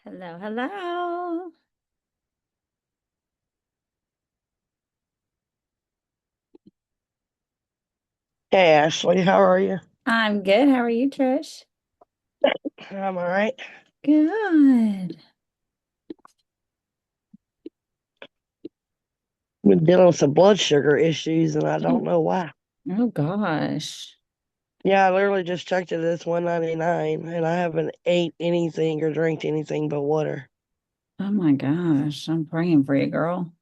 Hello, hello. Hey Ashley, how are you? I'm good. How are you, Trish? I'm all right. Good. Been dealing with some blood sugar issues and I don't Oh, know why. oh gosh. Yeah, I literally just checked it. It's 199 and I haven't ate anything or drank anything but water. Oh my gosh. I'm praying for you, girl.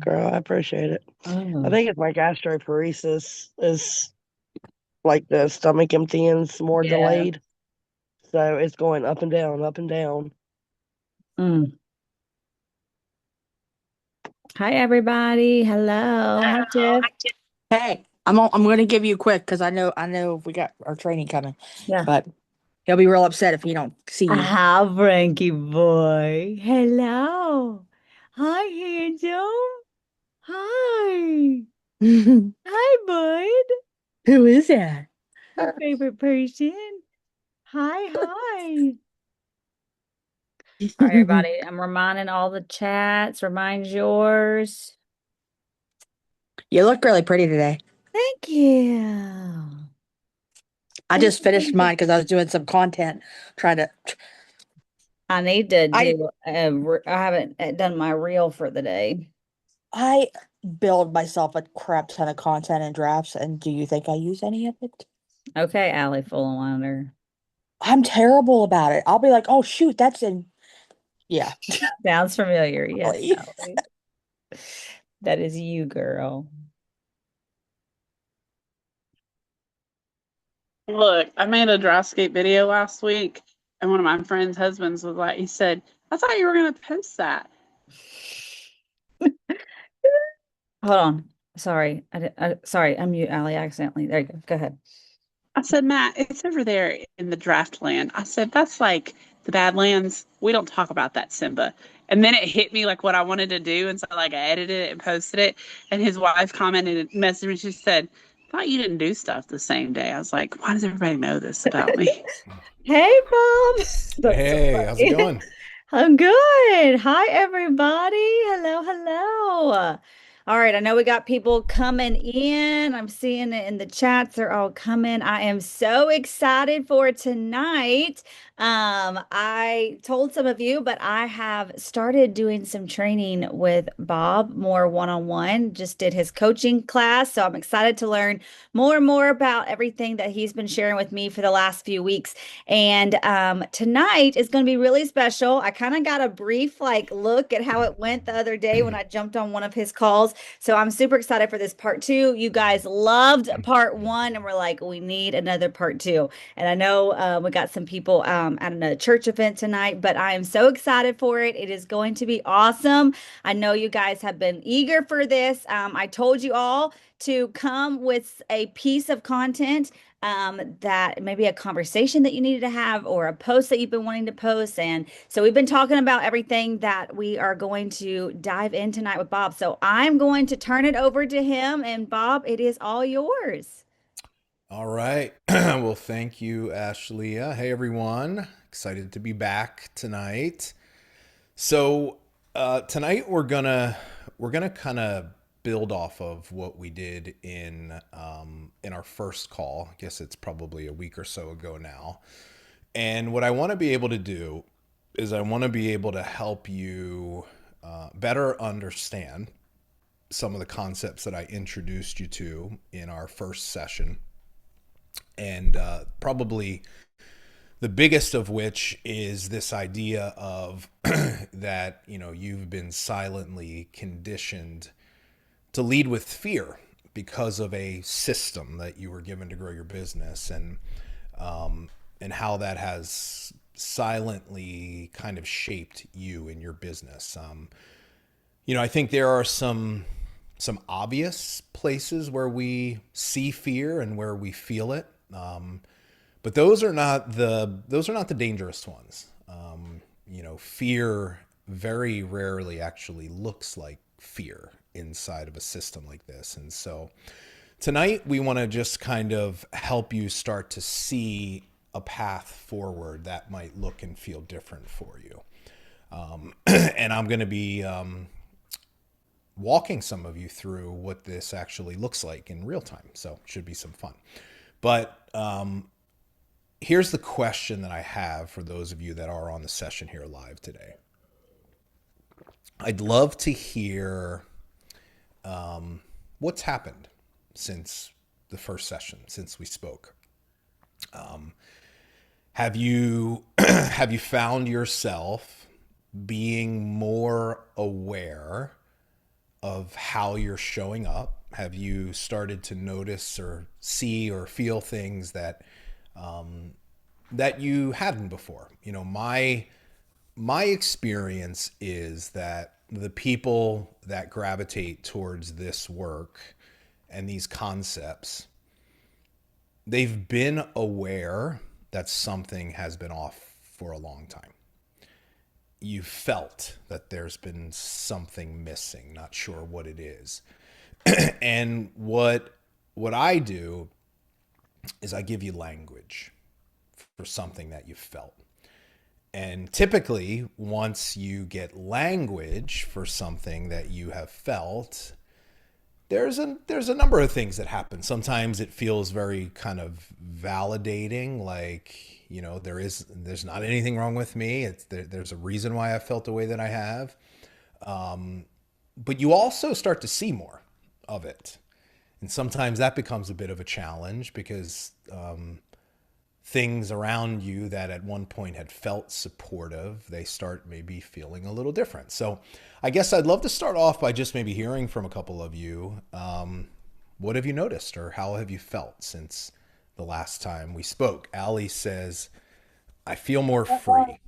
Girl, I appreciate it. I Oh, think it's my gastroparesis is like the stomach emptying's more yeah. delayed. So it's going up and down, up and down. Mm. Hi, everybody. Hello. Hi, Tiff. Hey, I'm going to give you quick because I know we got our training coming, Yeah. but he'll be real upset if he don't see you. Hi, Frankie boy. Hello. Hi, handsome. Hi. Who Hi, bud. is that? Your favorite person. Hi, hi. All right, everybody. I'm reminding all the chats. Remind yours. You look really pretty today. Thank you. I Thank just you, finished thank you. mine because I was doing some content trying to. I need to I do I haven't done my reel for the day. I build myself a crap ton of content and drafts, and do you think I use any of it? Okay, Allie Fullwinder. I'm terrible about it. I'll be like, oh shoot, that's in. Yeah. Sounds familiar. Yes, Really. Allie. That is you, girl. Look, I made a drywscape video last week, and one of my friend's husbands was like, he said, I thought you were going to post that. Hold on. Sorry. Sorry, I'm mute, Allie, accidentally. There you go. Go ahead. I said, Matt, it's over there in the draft land. I said, that's like the Badlands. We don't talk about that, Simba. And then it hit me like what I wanted to do. And so like I edited it and posted it. And his wife commented and messaged me. She said, thought you didn't do stuff the same day. I was like, why does everybody know this about me? Hey, Mom. That's so Hey, how's it funny. going? I'm good. Hi, everybody. Hello, hello. All right, I know we got people coming in. I'm seeing it in the chats. They're all coming. I am so excited for tonight. I told some of you, but I have started doing some training with Bob more one-on-one. Just did his coaching class, so I'm excited to learn more and more about everything that he's been sharing with me for the last few weeks. And tonight is going to be really special. I kind of got a brief like look at how it went the other day when I jumped on one of his calls. So I'm super excited for this part two. You guys loved part one, and we're like, we need another part two. And I know we got some people at a church event tonight, but I am so excited for it. It is going to be awesome. I know you guys have been eager for this. I told you all to come with a piece of content that maybe a conversation that you needed to have or a post that you've been wanting to post. And so we've been talking about everything that we are going to dive in tonight with Bob. So I'm going to turn it over to him. And Bob, it is all yours. All right. Well, thank you, Ashley. Hey, everyone. Excited to be back tonight. So, tonight we're gonna kind of build off of what we did in our first call. I guess it's probably a week or so ago now. And what I want to be able to do is I want to be able to help you better understand some of the concepts that I introduced you to in our first session, and probably the biggest of which is this idea of that you've been silently conditioned to lead with fear because of a system that you were given to grow your business, and how that has silently kind of shaped you in your business. I think there are some obvious places where we see fear and where we feel it, but those are not the dangerous ones. Fear very rarely actually looks like fear inside of a system like this, and so tonight we want to just kind of help you start to see a path forward that might look and feel different for you. And I'm going to be walking some of you through what this actually looks like in real time. So it should be some fun. But here's the question that I have for those of you that are on the session here live today. I'd love to hear what's happened since the first session, since we spoke. Have you have you found yourself being more aware of how you're showing up? Have you started to notice or see or feel things that that you hadn't before? You know, my experience is that the people that gravitate towards this work and these concepts, they've been aware that something has been off for a long time. You felt that there's been something missing, not sure what it is. And what I do is I give you language for something that you felt. And typically, once you get language for something that you have felt, there's a number of things that happen. Sometimes it feels very kind of validating, like, you know, there's not anything wrong with me. There's a reason why I felt the way that I have. But you also start to see more of it. And sometimes that becomes a bit of a challenge because things around you that at one point had felt supportive, they start maybe feeling a little different. So I guess I'd love to start off by just maybe hearing from a couple of you. What have you noticed or how have you felt since the last time we spoke? Allie says, I feel more free.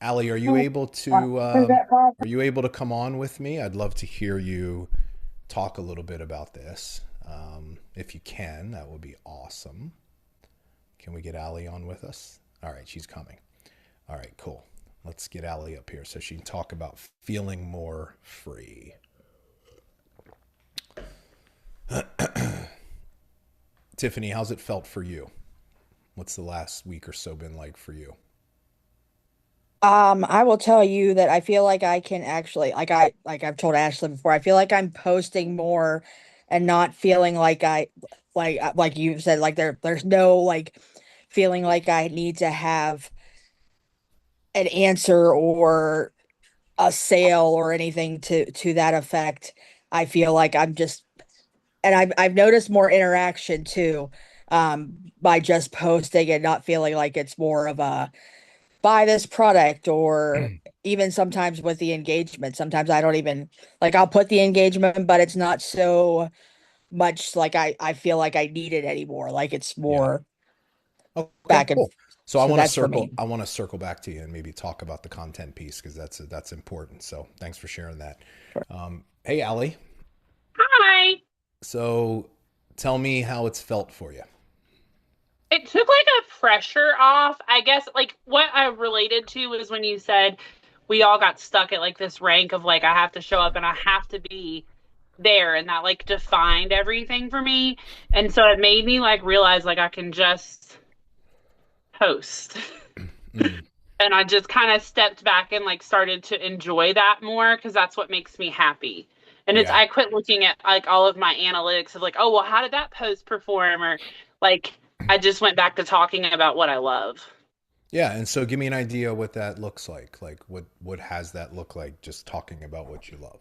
Allie, are you able to come on with me? I'd love to hear you talk a little bit about this. If you can, that would be awesome. Can we get Allie on with us? All right, she's coming. All right, cool. Let's get Allie up here so she can talk about feeling more free. Tiffany, how's it felt for you? What's the last week or so been like for you? I will tell you that I feel like I can actually, like I've told Ashley before, I feel like I'm posting more and not feeling like like you said, like there's no like feeling like I need to have an answer or a sale or anything to that effect. I feel like I'm just, and I've noticed more interaction too, by just posting and not feeling like it's more of a buy this product, or even sometimes with the engagement. Sometimes I don't even like, I'll put the engagement, but it's not so much like I feel like I need it anymore. Like it's Yeah. more Okay, back and cool. So I want to that's for me. circle back to you and maybe talk about the content piece because that's important. So thanks for sharing that. Sure. Hey, Allie. Hi. So tell me how it's felt for you. It took like a pressure off. I guess like what I related to was when you said we all got stuck at like this rank of like I have to show up and I have to be there, and that like defined everything for me. And so it made me like realize like I can just post. And I just kind of stepped back and like started to enjoy that more because that's what makes me happy. And it's Yeah. I quit looking at like all of my analytics of like, oh well, how did that post perform? Or like I just went back to talking about what I love. Yeah, and so give me an idea what that looks like. Like what has that look like just talking about what you love?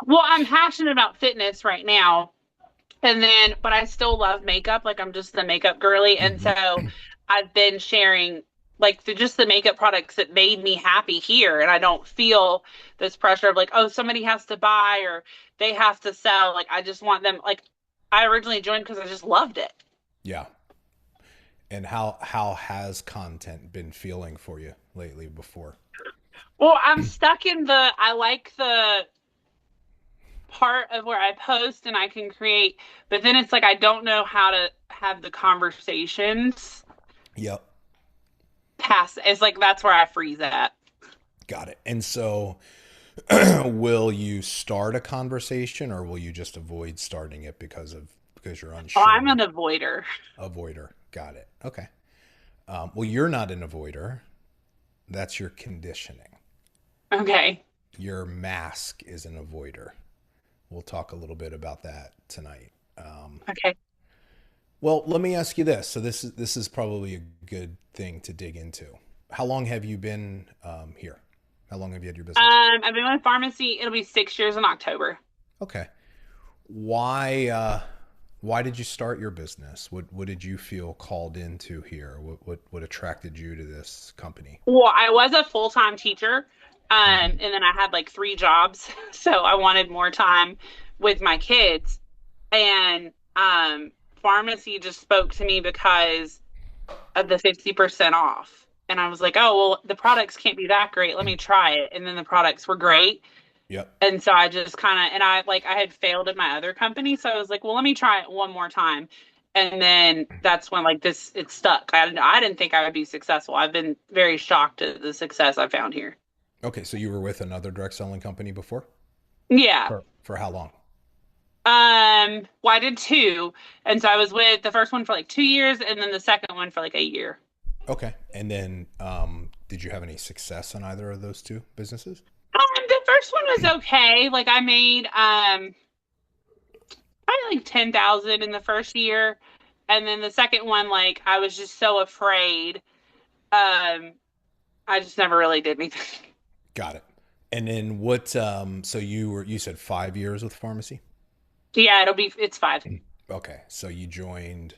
Well, I'm passionate about fitness right now. And then, but I still love makeup. Like I'm just the makeup girly. And so I've been sharing like just the makeup products that made me happy here. And I don't feel this pressure of like, oh, somebody has to buy or they have to sell. Like I just want them, like I originally joined because I just loved it. Yeah. And how has content been feeling for you lately before? Well, I'm stuck in I like the part of where I post and I can create, but then it's like I don't know how to have the conversations Yep. pass. It's like that's where I freeze at. Got it. And so will you start a conversation or will you just avoid starting it because you're unsure? Oh, I'm an avoider. Avoider. Got it. Okay. Well, you're not an avoider. That's your conditioning. Okay. Your mask is an avoider. We'll talk a little bit about that tonight. Okay. Well, let me ask you this. So this is probably a good thing to dig into. How long have you been here? How long have you had your business? I've been with pharmacy. It'll be 6 years in October. Okay. Why did you start your business? What did you feel called into here? What attracted you to this company? Well, I was a full-time teacher, and then I had like 3 jobs, so I wanted more time with my kids. And pharmacy just spoke to me because of the 50% off. And I was like, oh, well, the products can't be that great. Let me try it. And then the products were great. Yep. And so I just and I had failed at my other company. So I was like, well, let me try it one more time. And then that's when it stuck. I didn't think I would be successful. I've been very shocked at the success I found here. Okay, so you were with another direct selling company before? Yeah. For how long? Well, I did 2. And so I was with the first one for like 2 years and then the second one for like a year. Okay. And then did you have any success on either of those 2 businesses? The first one was okay. Like I made probably like 10,000 in the first year. And then the second one, like I was just so afraid. I just never really did anything. Got it. And then what so you said 5 years with pharmacy? Yeah, it's 5. Okay. So you joined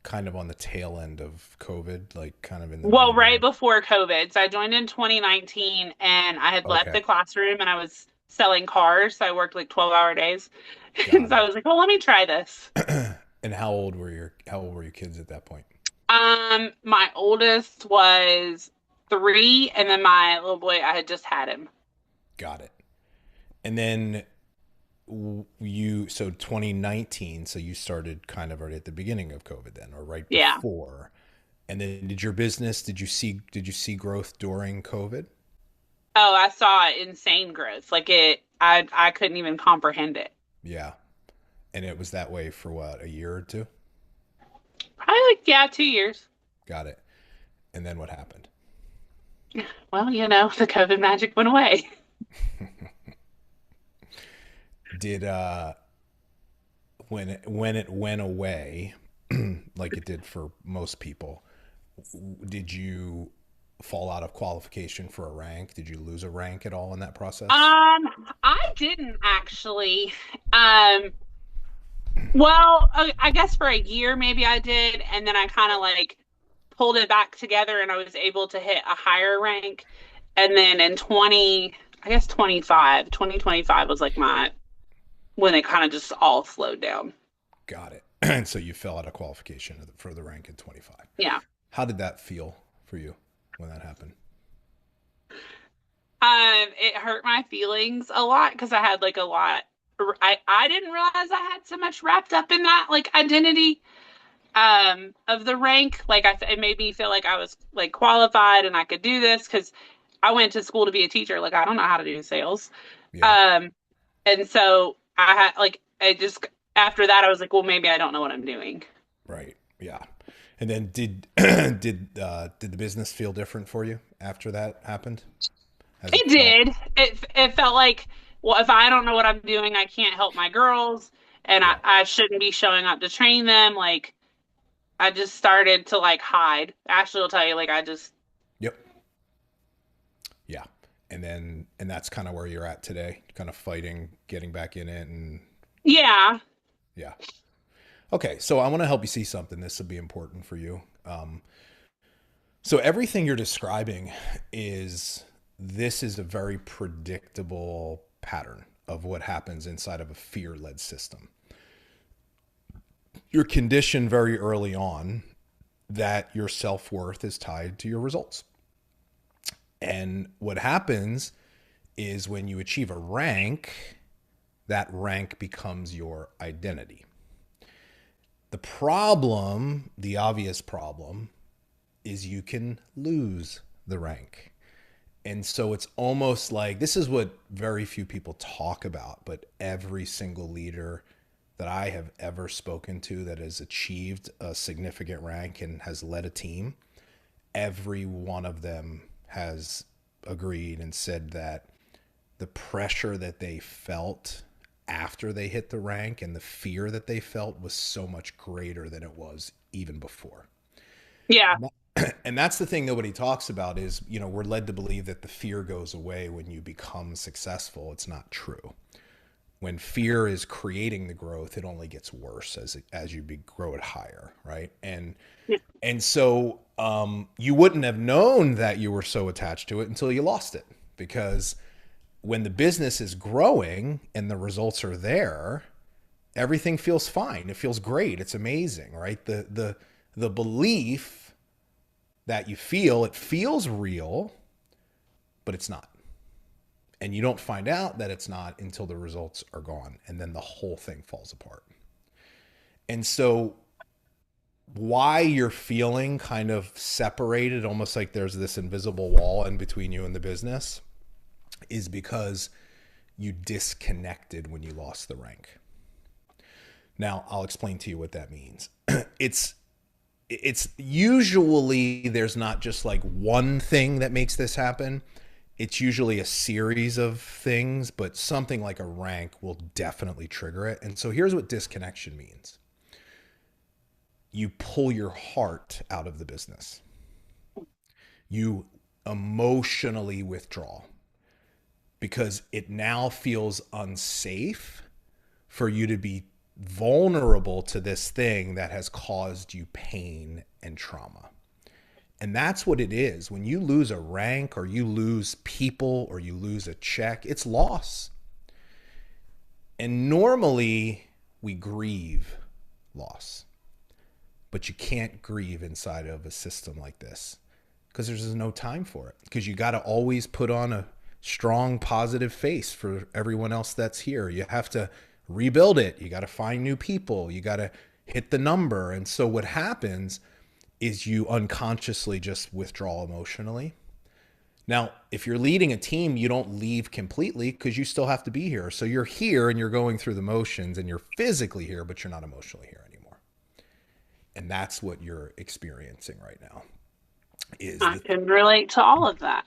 kind of on the tail end of COVID, like kind of in the Well, right before COVID. So I joined in 2019 and I had left Okay. the classroom and I was selling cars. So I worked like 12-hour days. Got And so I it. was like, well, let me try this. And how old were your kids at that point? My oldest was 3, and then my little boy, I had just had him. Got it. And then so 2019, so you started kind of right at the beginning of COVID then, or right Yeah. before. And then did you see growth during COVID? Oh, I saw insane growth. I couldn't even comprehend it. Yeah. And it was that way for what, a year or 2? Probably 2 years. Got it. And then what happened? Well, the COVID magic went away. Did when it went away, like it did for most people, did you fall out of qualification for a rank? Did you lose a rank at all in that process? I didn't actually. Well, I guess for a year maybe I did, and then I kind of pulled it back together, and I was able to hit a higher rank. And then in 2025 was when it kind of just all slowed down. Got it. And so you fell out of qualification for the rank in 25. Yeah. How did that feel for you when that happened? It hurt my feelings a lot because I had a lot. I didn't realize I had so much wrapped up in that identity of the rank. It made me feel like I was qualified and I could do this because I went to school to be a teacher. I don't know how to do sales. Yeah. And so I had after that I was like, well, maybe I don't know what I'm doing. Right. Yeah. And then did the business feel different for you after that happened? It did. It felt like, well, if I don't know what I'm doing, I can't help my girls, and Yeah. I shouldn't be showing up to train them. I just started to hide. Ashley will tell you, Yep. Yeah. And that's kind of where you're at today, kind of fighting, getting back in it, and yeah. yeah. Okay, so I want to help you see something. This will be important for you. So everything you're describing this is a very predictable pattern of what happens inside of a fear-led system. You're conditioned very early on that your self-worth is tied to your results. And what happens is when you achieve a rank, that rank becomes your identity. The problem, the obvious problem, is you can lose the rank. And so it's almost like, this is what very few people talk about, but every single leader that I have ever spoken to that has achieved a significant rank and has led a team, every one of them has agreed and said that the pressure that they felt after they hit the rank and the fear that they felt was so much greater than it was even before. Yeah. And that's the thing nobody talks about is, you know, we're led to believe that the fear goes away when you become successful. It's not true. When fear is creating the growth, it only gets worse as you grow it higher, right? And so you wouldn't have known that you were so attached to it until you lost it, because when the business is growing and the results are there, everything feels fine. It feels great. It's amazing, right? The belief that you feel, it feels real, but it's not. And you don't find out that it's not until the results are gone, and then the whole thing falls apart. And so why you're feeling kind of separated, almost like there's this invisible wall in between you and the business, is because you disconnected when you lost the rank. Now, I'll explain to you what that means. It's usually there's not just like one thing that makes this happen. It's usually a series of things, but something like a rank will definitely trigger it. And so here's what disconnection means. You pull your heart out of the business. You emotionally withdraw because it now feels unsafe for you to be vulnerable to this thing that has caused you pain and trauma. And that's what it is. When you lose a rank or you lose people or you lose a check, it's loss. And normally we grieve loss, but you can't grieve inside of a system like this because there's no time for it, because you got to always put on a strong, positive face for everyone else that's here. You have to rebuild it. You got to find new people. You got to hit the number. And so what happens is you unconsciously just withdraw emotionally. Now, if you're leading a team, you don't leave completely because you still have to be here. So you're here and you're going through the motions and you're physically here, but you're not emotionally here anymore. And that's what you're experiencing right now. I can relate to all of that.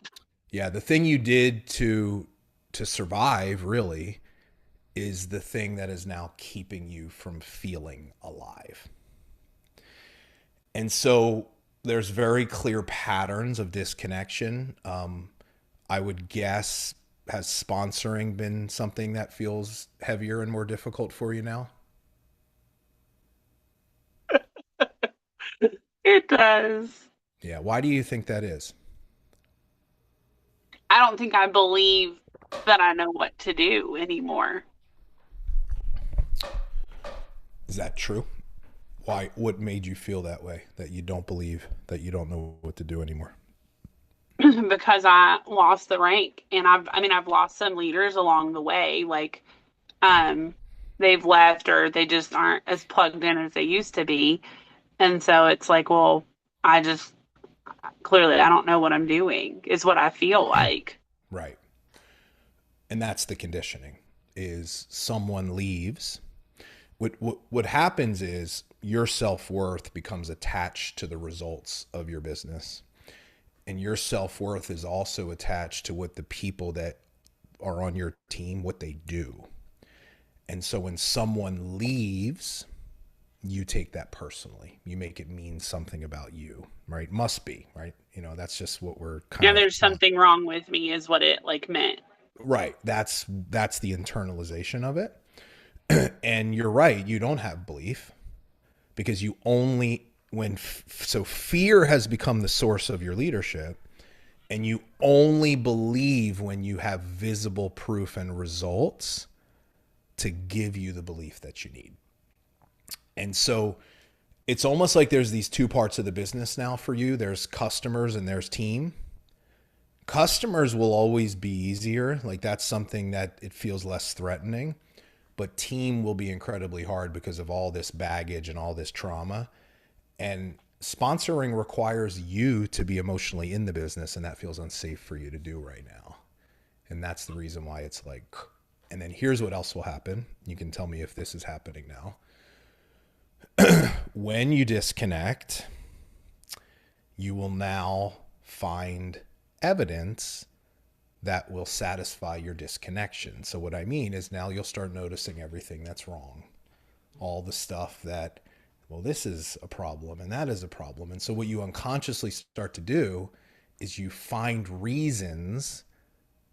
Yeah, the thing you did to survive really is the thing that is now keeping you from feeling alive. And so there's very clear patterns of disconnection. I would guess, has sponsoring been something that feels heavier and more difficult for you now? It does. Yeah. Why do you think that is? I don't think I believe that I know what to do anymore. Is that true? Why? What made you feel that way? That you don't believe that you don't know what to do anymore? Because I lost the rank, and I've lost some leaders along the way. Like, they've left or they just aren't as plugged in as they used to be. And so it's like, well, I don't know what I'm doing, is what I feel like. Right. And that's the conditioning, is someone leaves. What happens is your self-worth becomes attached to the results of your business. And your self-worth is also attached to what the people that are on your team, what they do. And so when someone leaves, you take that personally. You make it mean something about you, right? Must be, right? You know, that's just what we're kind of. There's something wrong with me is what it meant. Right. That's the internalization of it. And you're right. You don't have belief because you only so fear has become the source of your leadership, and you only believe when you have visible proof and results to give you the belief that you need. And so it's almost like there's these two parts of the business now for you. There's customers and there's team. Customers will always be easier. Like, that's something that it feels less threatening, but team will be incredibly hard because of all this baggage and all this trauma. And sponsoring requires you to be emotionally in the business, and that feels unsafe for you to do right now. And that's the reason why it's like, and then here's what else will happen. You can tell me if this is happening now. When you disconnect, you will now find evidence that will satisfy your disconnection. So what I mean is now you'll start noticing everything that's wrong. All the stuff that, well, this is a problem and that is a problem. And so what you unconsciously start to do is you find reasons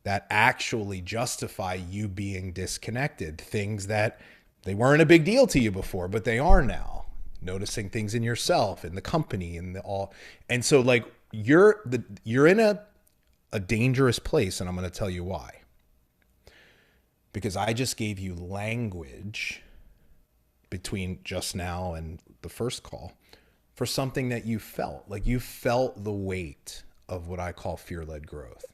that actually justify you being disconnected. Things that they weren't a big deal to you before, but they are now. Noticing things in yourself, in the company, in the all. And so like you're in a dangerous place, and I'm going to tell you why. Because I just gave you language between just now and the first call for something that you felt. Like you felt the weight of what I call fear-led growth.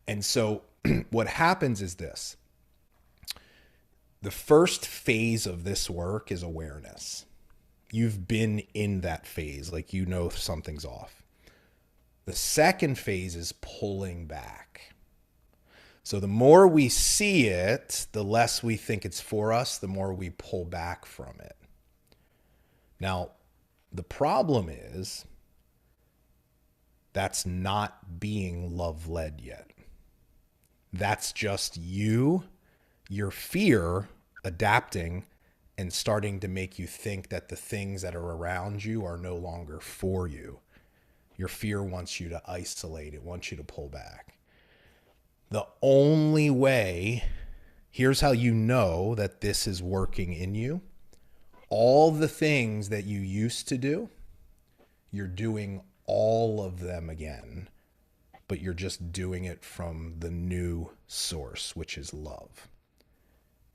And so what happens is this. The first phase of this work is awareness. You've been in that phase, like you know something's off. The second phase is pulling back. So the more we see it, the less we think it's for us, the more we pull back from it. Now, the problem is that's not being love-led yet. That's just you, your fear adapting and starting to make you think that the things that are around you are no longer for you. Your fear wants you to isolate. It wants you to pull back. The only way, here's how you know that this is working in you. All the things that you used to do, you're doing all of them again, but you're just doing it from the new source, which is love.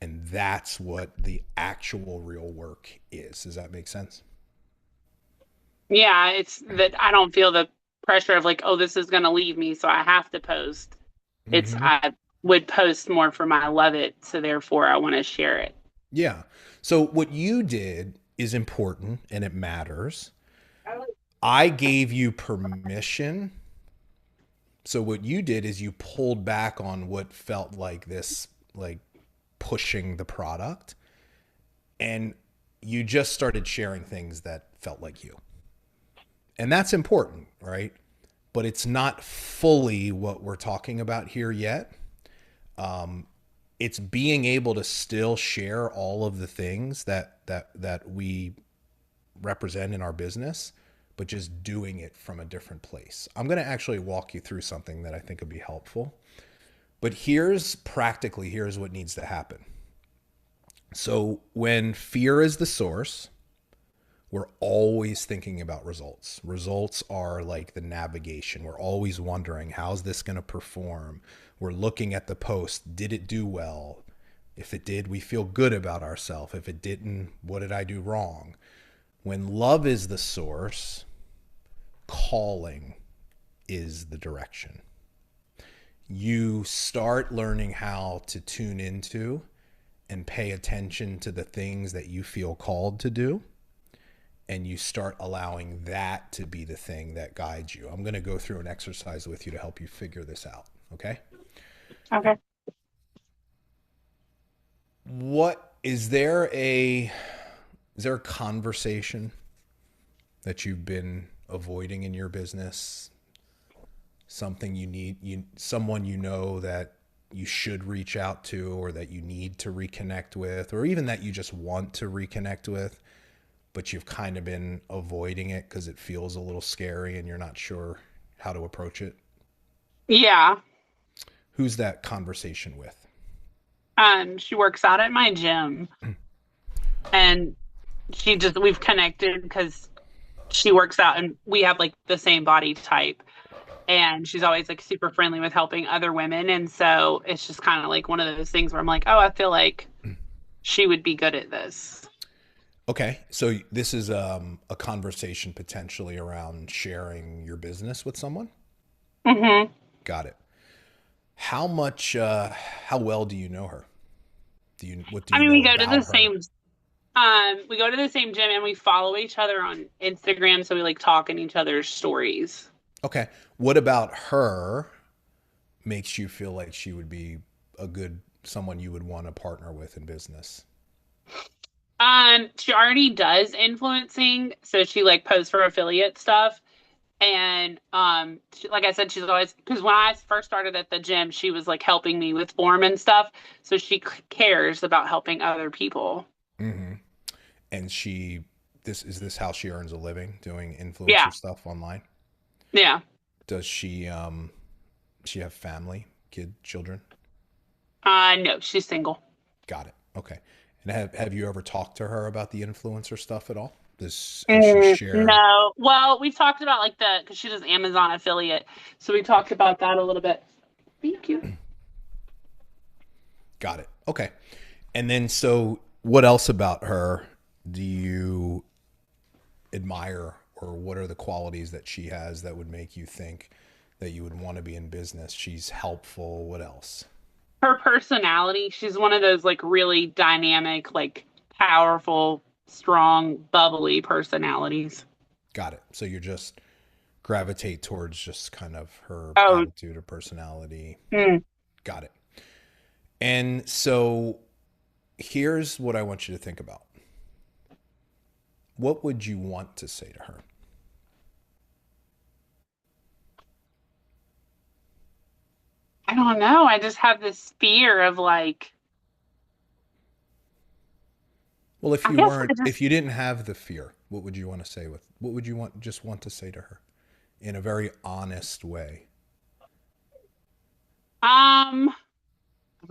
And that's what the actual real work is. Does that make sense? Yeah, it's that I don't feel the pressure of like, oh, this is going to leave me, so I have to post. It's I would post more for my love it, so therefore I want to share it. Yeah. So what you did is important and it matters. I gave you permission. So what you did is you pulled back on what felt like this, like pushing the product, and you just started sharing things that felt like you. And that's important, right? But it's not fully what we're talking about here yet. It's being able to still share all of the things that we represent in our business, but just doing it from a different place. I'm going to actually walk you through something that I think would be helpful. But here's what needs to happen. So when fear is the source, we're always thinking about results. Results are like the navigation. We're always wondering, how's this going to perform? We're looking at the post. Did it do well? If it did, we feel good about ourselves. If it didn't, what did I do wrong? When love is the source, calling is the direction. You start learning how to tune into and pay attention to the things that you feel called to do. And you start allowing that to be the thing that guides you. I'm going to go through an exercise with you to help you figure this out. Okay? Okay. Is there a conversation that you've been avoiding in your business? Something someone you know that you should reach out to, or that you need to reconnect with, or even that you just want to reconnect with, but you've kind of been avoiding it because it feels a little scary and you're not sure how to approach it? Yeah. Who's that conversation with? She works out at my gym, and we've connected because she works out and we have like the same body type, and she's always like super friendly with helping other women. And so it's just kind of like one of those things where I'm like, oh, I feel like she would be good at this. Okay. So this is a conversation potentially around sharing your business with someone? Mm-hmm. Got it. How well do you know her? We go to the same gym, and we follow each other on Instagram. So we like talk in each other's stories. Okay. What about her makes you feel like she would be someone you would want to partner with in business? She already does influencing, so she like posts for affiliate stuff, And like I said, she's always, because when I first started at the gym, she was like helping me with form and stuff. So she cares about helping other people. Mm-hmm. And is this how she earns a living, doing influencer Yeah. stuff online? Yeah. Does she have family, children? No, she's single. Got it. Okay. And have you ever talked to her about the influencer stuff at all? Has she shared? No. Well, we talked about like because she does Amazon affiliate. So we talked about that a little bit. Thank you. Got it. Okay. And then, so what else about her do you admire, or what are the qualities that she has that would make you think that you would want to be in business? She's helpful. What else? Her personality, she's one of those like really dynamic, like powerful, strong, bubbly personalities. Got it. So you just gravitate towards just kind of her Oh. attitude or personality. Mm. Got it. And so here's what I want you to think about. What would you want to say to her? I don't know. I just have this fear of like, Well, if I you guess weren't, I just- if you didn't have the fear, what would you want to say what would you want to say to her in a very honest way? I'm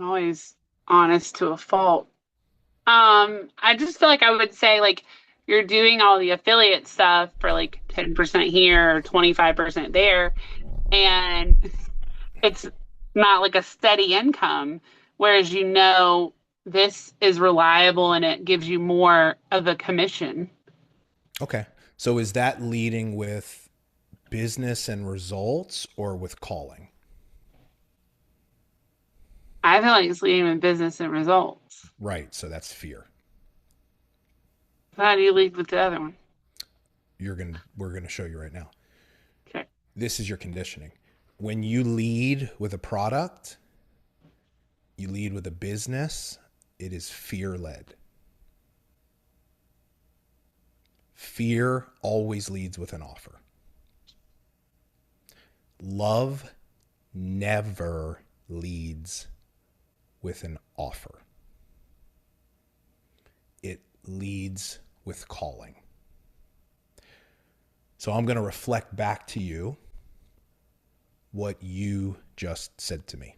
always honest to a fault. I just feel like I would say like you're doing all the affiliate stuff for like 10% here or 25% there, and it's not like a steady income, whereas this is reliable and it gives you more of a commission. Okay. So is that leading with business and results or with calling? I feel like it's leading with business and results. Right. So that's fear. How do you lead with the other one? We're going to show you right now. Okay. This is your conditioning. When you lead with a product, you lead with a business, it is fear-led. Fear always leads with an offer. Love never leads with an offer. It leads with calling. So I'm going to reflect back to you what you just said to me.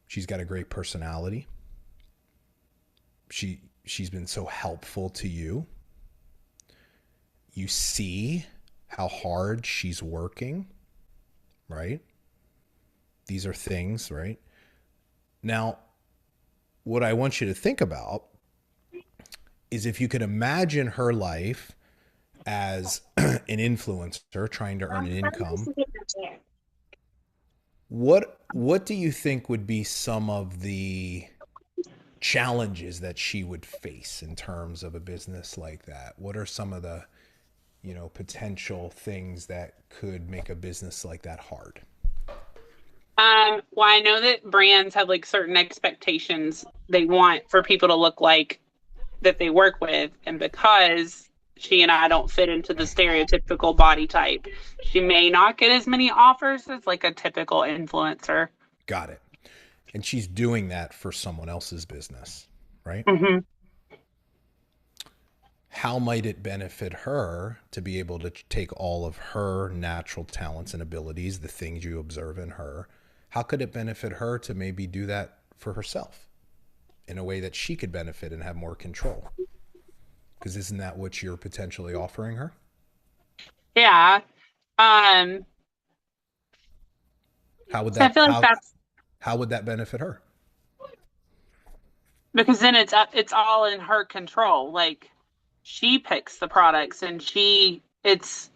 She's got a great personality. She's been so helpful to you. You see how hard she's working, right? These are things, right? Now, what I want you to think about is if you could imagine her life as an influencer trying to earn an income, what do you think would be some of the challenges that she would face in terms of a business like that? What are some of the, potential things that could make a business like that hard? Well, I know that brands have like certain expectations they want for people to look like that they work with. And because she and I don't fit into the stereotypical body type, she may not get as many offers as like a typical influencer. Got it. And she's doing that for someone else's business, right? Mm-hmm. How might it benefit her to be able to take all of her natural talents and abilities, the things you observe in her? How could it benefit her to maybe do that for herself in a way that she could benefit and have more control? Because isn't that what you're potentially offering her? Yeah. How would So I that feel like that's how would that benefit her? because then it's all in her control. Like she picks the products and it's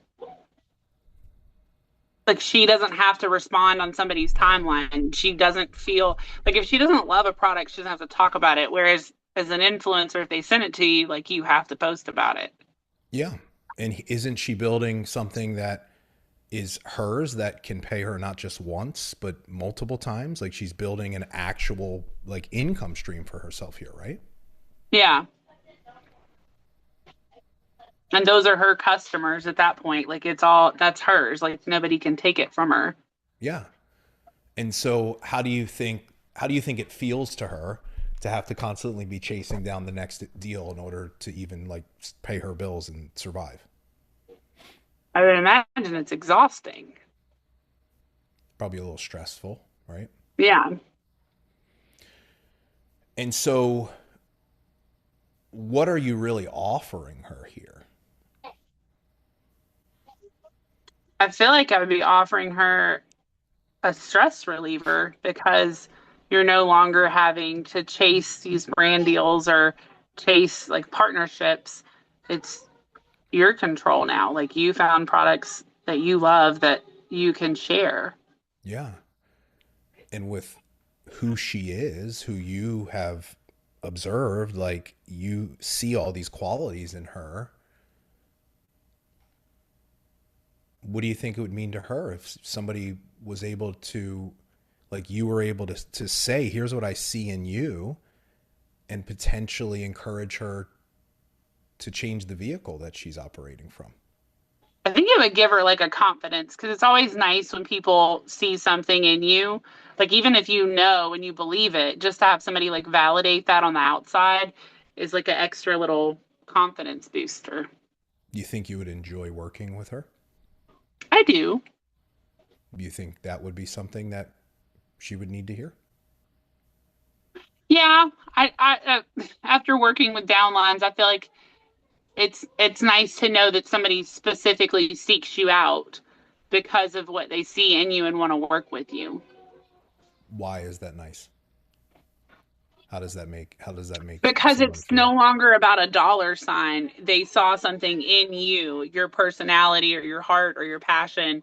like she doesn't have to respond on somebody's timeline. She doesn't feel like if she doesn't love a product, she doesn't have to talk about it. Whereas as an influencer, if they send it to you, like you have to post about it. Yeah. And isn't she building something that is hers that can pay her not just once, but multiple times? Like she's building an actual like income stream for herself here, right? Yeah. And those are her customers at that point. Like that's hers. Like nobody can take it from her. Yeah. And so how do you think it feels to her to have to constantly be chasing down the next deal in order to even like pay her bills and survive? I would imagine it's exhausting. Probably a little stressful, right? Yeah. And so what are you really offering her here? I feel like I would be offering her a stress reliever because you're no longer having to chase these brand deals or chase like partnerships. It's your control now. Like you found products that you love that you can share. Yeah. And with who she is, who you have observed, like you see all these qualities in her. What do you think it would mean to her if somebody was able to, like you were able to say, here's what I see in you, and potentially encourage her to change the vehicle that she's operating from? I think it would give her like a confidence because it's always nice when people see something in you. Like even if you know and you believe it, just to have somebody like validate that on the outside is like an extra little confidence booster. Do you think you would enjoy working with her? I do. Do you think that would be something that she would need to hear? Yeah, I after working with downlines, I feel like it's nice to know that somebody specifically seeks you out because of what they see in you and want to work with you. Why is that nice? How does that make Because someone it's feel? no longer about a dollar sign. They saw something in you, your personality or your heart or your passion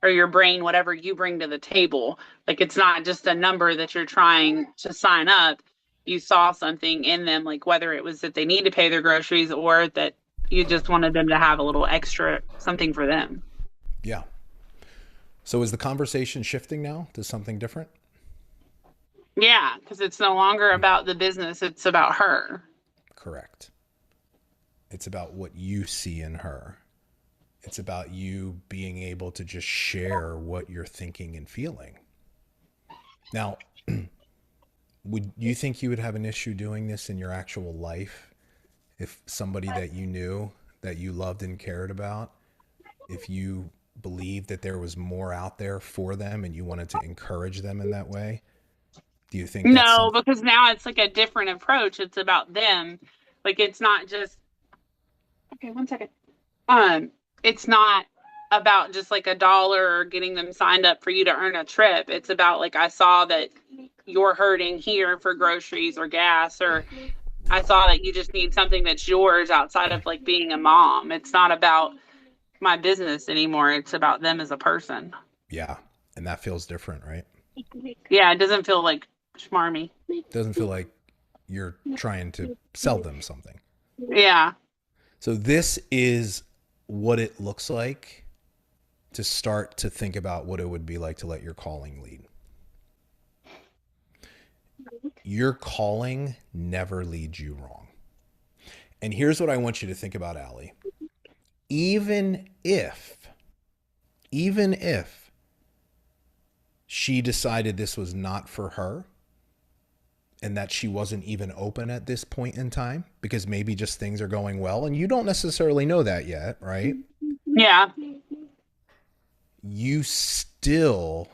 or your brain, whatever you bring to the table. Like it's not just a number that you're trying to sign up. You saw something in them, like whether it was that they need to pay their groceries or that you just wanted them to have a little extra something for them. Yeah. So is the conversation shifting now to something different? Yeah, because it's no longer about the business, it's about her. Correct. It's about what you see in her. It's about you being able to just share what you're thinking and feeling. Now, would you think you would have an issue doing this in your actual life if somebody that you knew, that you loved and cared about, if you believed that there was more out there for them and you wanted to encourage them in that way? Do you think that's No, something? because now it's like a different approach. It's about them. Like it's not just okay, one second. Um, it's not about just like a dollar or getting them signed up for you to earn a trip. It's about like I saw that you're hurting here for groceries or gas, or I saw that you just need something that's yours outside of like being a mom. It's not about my business anymore. It's about them as a person. Yeah. And that feels different, right? Yeah, it doesn't feel like schmarmy. It doesn't feel like you're trying to sell them something. Yeah. So this is what it looks like to start to think about what it would be like to let your calling lead. Your calling never leads you wrong. And here's what I want you to think about, Allie. Even if she decided this was not for her and that she wasn't even open at this point in time, because maybe just things are going well and you don't necessarily know that yet, right? Yeah. You still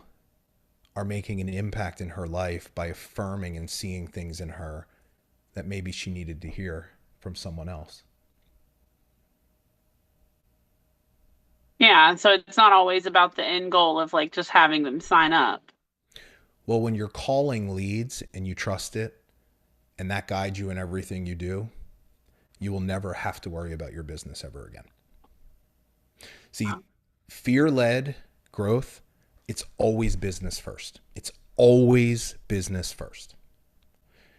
are making an impact in her life by affirming and seeing things in her that maybe she needed to hear from someone else. Yeah. So it's not always about the end goal of like just having them sign up. Well, when your calling leads and you trust it and that guides you in everything you do, you will never have to worry about your business ever again. See, fear-led growth, it's always business first. It's always business first.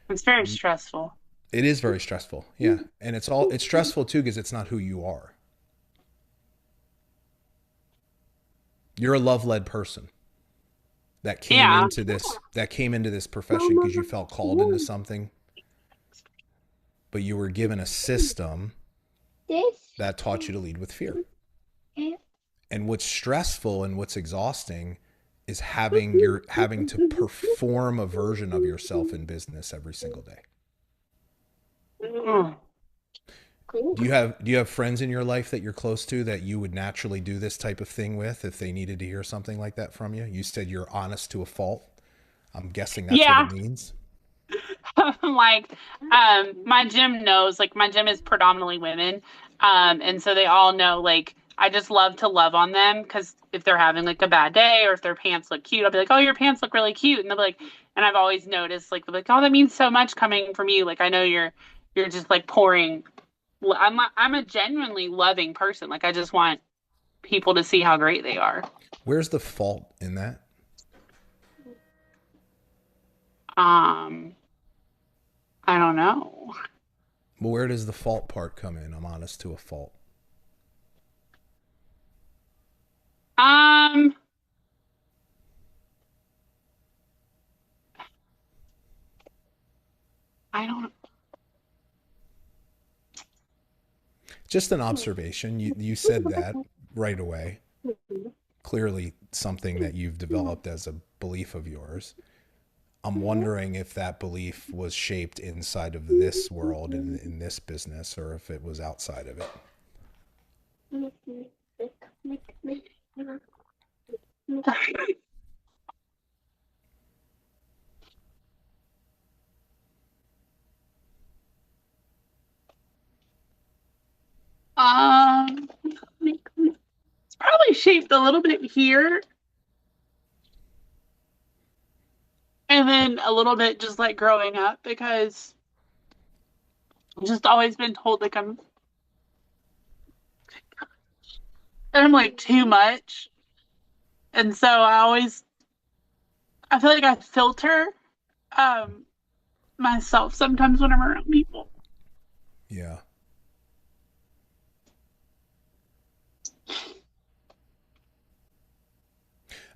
It's very stressful. It is very stressful. Yeah. And it's stressful too because it's not who you are. You're a love-led person that came into this profession because you felt called into something, but you were given a system that taught you to lead with fear. And what's stressful and what's exhausting is having to perform a version of yourself in business every single day. Do you have friends in your life that you're close to that you would naturally do this type of thing with if they needed to hear something like that from you? You said you're honest to a fault. I'm guessing that's what it means. Like, my gym knows, like, my gym is predominantly women. And so they all know, like, I just love to love on them, because if they're having like a bad day or if their pants look cute, I'll be like, oh, your pants look really cute. And they'll be like, and I've always noticed, like, they'll be like, oh, that means so much coming from you. Like, I know you're just like pouring. I'm a genuinely loving person. Like, I just want people to see how great they are. Where's the fault in that? I don't know. Well, where does the fault part come in? I'm honest to a fault. I don't. Just an observation. You said that right away. Clearly something that you've developed as a belief of yours. I'm wondering if that belief was shaped inside of this world and in this business, or if it was outside of it. It's probably shaped a little bit here, and then a little bit just like growing up, because I've just always been told like I'm like too much, and so I feel like I filter myself sometimes when I'm around people. Yeah.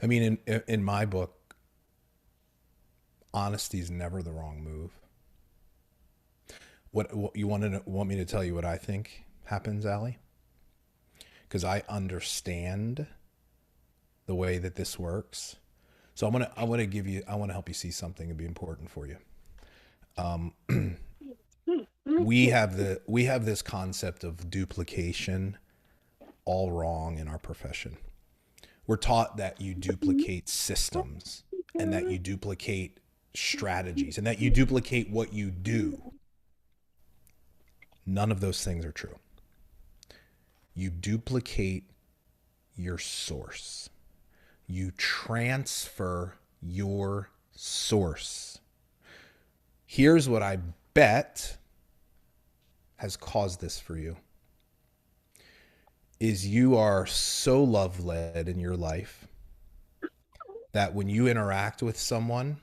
I mean, in my book, honesty is never the wrong move. What you want me to tell you what I think happens, Allie? Because I understand the way that this works. So I want to help you see something and be important for you. We have this concept of duplication all wrong in our profession. We're taught that you duplicate systems and that you duplicate strategies and that you duplicate what you do. None of those things are true. You duplicate your source. You transfer your source. Here's what I bet has caused this for you. Is you are so love-led in your life that when you interact with someone,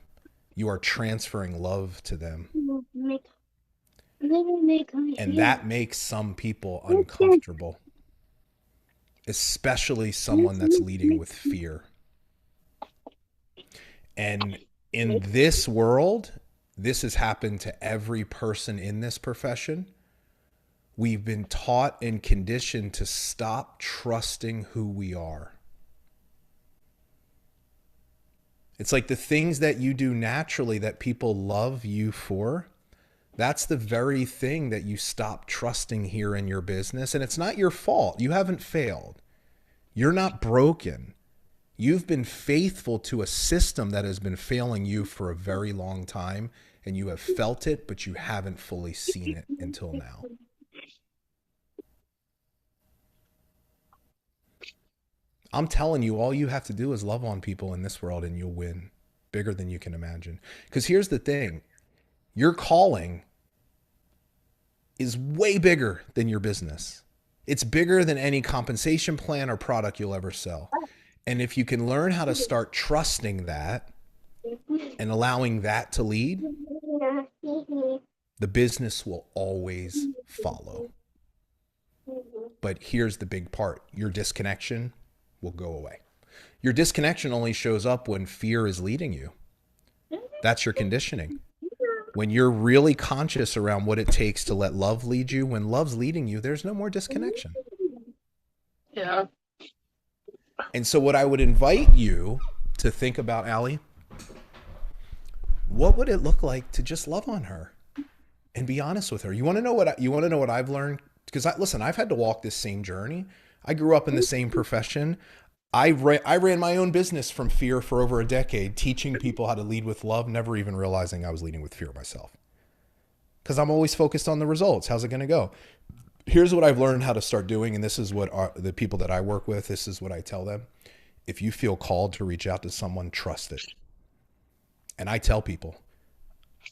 you are transferring love to them. And that makes some people uncomfortable, especially someone that's leading with fear. And in this world, this has happened to every person in this profession. We've been taught and conditioned to stop trusting who we are. It's like the things that you do naturally that people love you for, that's the very thing that you stop trusting here in your business. And it's not your fault. You haven't failed. You're not broken. You've been faithful to a system that has been failing you for a very long time, and you have felt it, but you haven't fully seen it until now. I'm telling you, all you have to do is love on people in this world and you'll win bigger than you can imagine. Because here's the thing. Your calling is way bigger than your business. It's bigger than any compensation plan or product you'll ever sell. And if you can learn how to start trusting that and allowing that to lead, the business will always follow. But here's the big part. Your disconnection will go away. Your disconnection only shows up when fear is leading you. That's your conditioning. when you're really conscious around what it takes to let love lead you, when love's leading you, there's no more disconnection. Yeah. And so what I would invite you to think about, Allie, what would it look like to just love on her and be honest with her? You want to know what I've learned? Because listen, I've had to walk this same journey. I grew up in the same profession. I ran my own business from fear for over a decade, teaching people how to lead with love, never even realizing I was leading with fear myself. Because I'm always focused on the results. How's it going to go? Here's what I've learned how to start doing, and this is what the people that I work with, this is what I tell them. If you feel called to reach out to someone, trust it. And I tell people,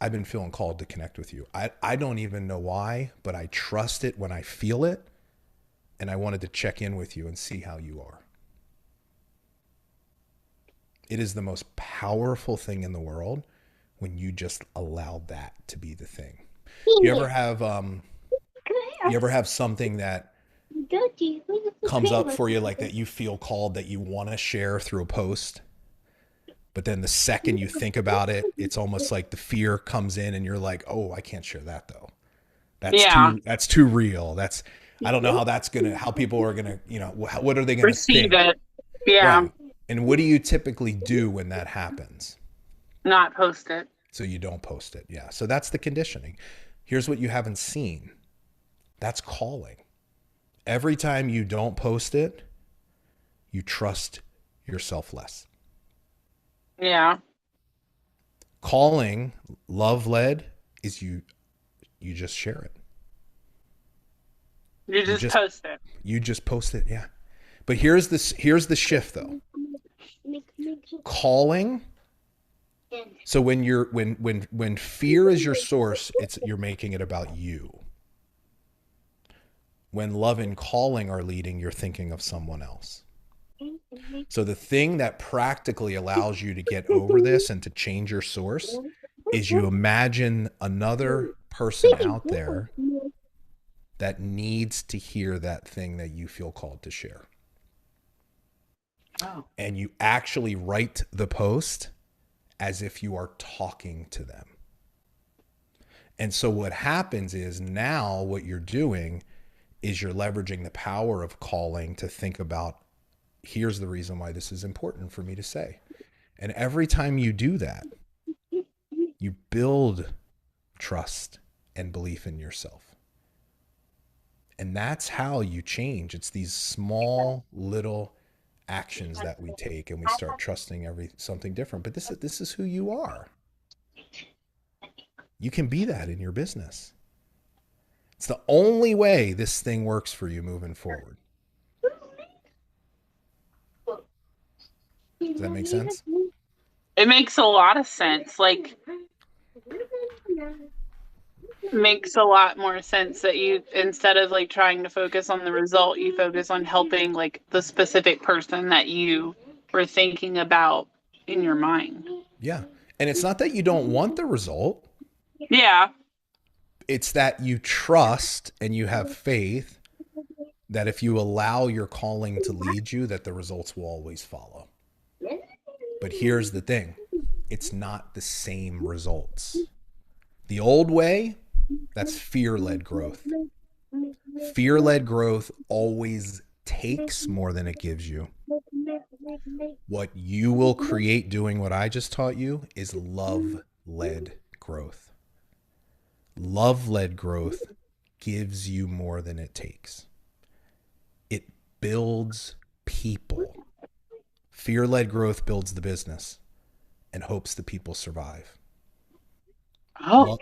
I've been feeling called to connect with you. I don't even know why, but I trust it when I feel it, and I wanted to check in with you and see how you are. It is the most powerful thing in the world when you just allow that to be the thing. You ever have something that comes up for you like that you feel called, that you want to share through a post, but then the second you think about it, it's almost like the fear comes in and you're like, oh, I can't share that though. That's too real. I don't know how people are gonna, what are they gonna receive think? it? Yeah. Right. And what do you typically do when that happens? Not post it. So you don't post it. Yeah. So that's the conditioning. Here's what you haven't seen. That's calling. Every time you don't post it, you trust yourself less. Yeah. Calling, love-led, is you just share it. You just post it. You just post it, yeah. But here's the shift though. Calling. So when fear is your source, you're making it about you. When love and calling are leading, you're thinking of someone else. So the thing that practically allows you to get over this and to change your source is you imagine another person out there that needs to hear that thing that you feel called to share. Oh. And you actually write the post as if you are talking to them. And so what happens is now what you're doing is you're leveraging the power of calling to think about, here's the reason why this is important for me to say. And every time you do that, you build trust and belief in yourself. And that's how you change. It's these small little actions that we take, and we start trusting something different. But this is who you are. You can be that in your business. It's the only way this thing works for you moving forward. Does that make sense? It makes a lot of sense. Like, makes a lot more sense that you, instead of like trying to focus on the result, you focus on helping like the specific person that you were thinking about in your mind. Yeah. And it's not that you don't want the result. Yeah. It's that you trust and you have faith that if you allow your calling to lead you, that the results will always follow. But here's the thing. It's not the same results. The old way, that's fear-led growth. Fear-led growth always takes more than it gives you. What you will create doing what I just taught you is love-led growth. Love-led growth gives you more than it takes. It builds people. Fear-led growth builds the business and hopes the people survive. Oh.